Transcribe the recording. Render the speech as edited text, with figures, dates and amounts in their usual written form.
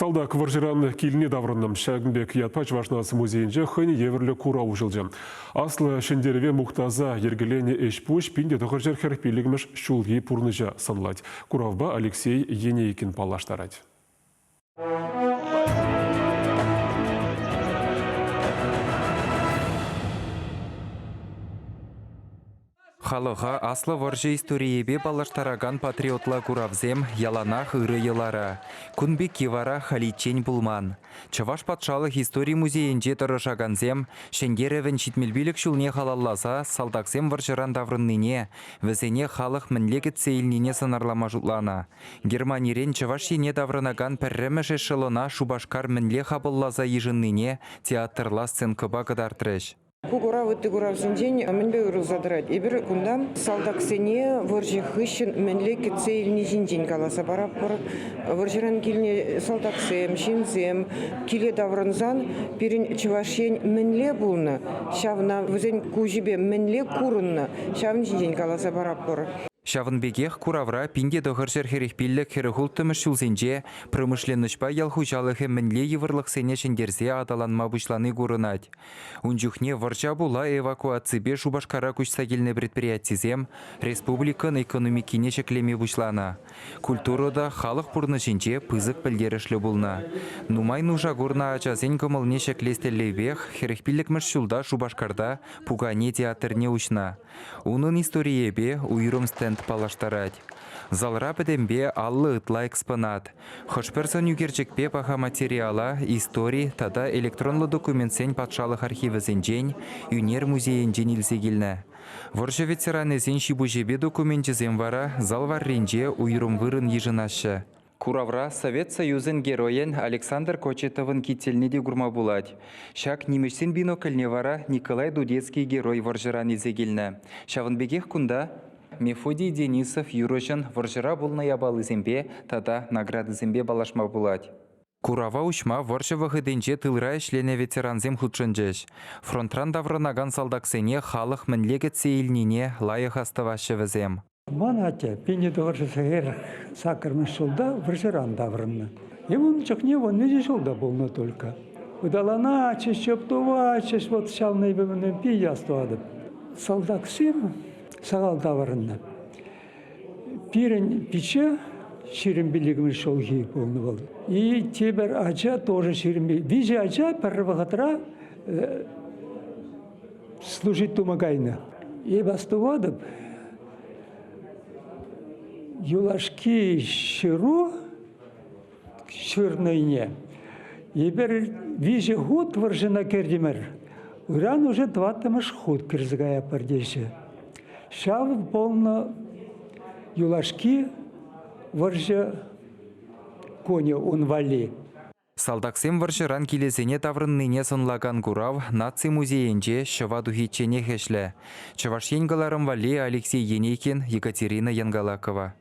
Салдак варжыран киліне даврынным Шагынбек ятпа Чувашнасы музейінже хыне еверлі кура ұжылжы. Аслы шендереве мұқтаза ергілене эшпуш пинде тұғыржер херпилігміш шулги пурныжа санлать. Куравба Алексей Енейкин палаштарать. Халыға аслы варжы историебе балаштараган патриотла куравзем яланах ыры елара. Күнбе кивара халичень булман. Чаваш патшалық история музейінже тұрышаганзем, шенгеревен читмелбилік шулне халалласа, салдаксем варжыран даврынныне, візене халық мінлегіт сейілнене санарлама жұтлана. Германирен чаваш ене даврынаган пәрремеш эшелона шубашкар мінле хабыллаза ежынныне театрла сценкыба кыдартырыш. Кугура вот тигура день менбе уру задрать. Ибер кундам салдаксене воржи хыщен менле кецейлни жинжин каласа бараппыр. Воржиран килне салдаксем, шинзем, киле давранзан пирин чувашен менле булна. Шавна вызен кужибе менле курынна. Шавн жинжин каласа бараппыр. Шавынбегех куравра пинде дохыршер херехпиллік херехултымыш шулзенже промышленнышпа ялхучалығы мінле евырлық сене шендерзе адаланма бұшланы көрінат. Унжухне варча була эвакуацибе Шубашкара күшсагеліне предприятизем республикан экономикине шеклеме бұшлана. Культурада халық пұрнышынже пызық пілдерішлі бұлна. Нумай нужа горна ачазен кымылне шеклестеллебех херехпиллікміш шулда Шубашкарда пугане театрне учна. Унын историебе уйрым стенд палаштарать. Залра педембе аллы ытла экспонат. Хошперсон югерчекпе паха материала, истории, тада электронлы документсен патшалық архивізенжен, юнер музейінжен илсегілні. Воржы ветеранезен шибужебе документизен вара, зал варринже уйрым вырын ежынашы. Куравра Совет Союзын героен Александр Кочетовын кителнеде гурма булать. Шак немешсен бинокльне вара Николай Дудецкий герой варжыран илсегілні. Шавынбегех кунда Мефодий Денисов юрошын варжыра булна ябалы зембе, тада награды зембе балашма булать. Курава учма варжы вахыденже тылра ішлене ветеранзем худшынжеш. Фронтран даврынаган салдаксене халық мінлегет сейілнене лайық астывашы візем. Манатя, пенде доғыршы сағыр сақырмыш жылда варжыран даврынны. Емон чықне вон неже жылда болны только. Удалана чеш, чөптува чеш, вот шалны бімінен пей астуадып. Салдаксем сағал даврынны. Пирен пиче ширин билігіміз шолги болны болды. И тебер ача тоже ширин билігіміз. Виже ача пәрі вағытыра служить тумагайны. И бастуадып, юлашки шыру шырныйне. Ебер виже год варжына кердимер. Уран уже 20 ход кірзгая пардеші. Шав полно юлашки варжы коне унвали. Салдаксем варжыран келесене таврынныне сынлаган курав наци музейінже шыва духитчене хешлі. Чаваш енгаларым вали Алексей Енейкин, Екатерина Янгалакова.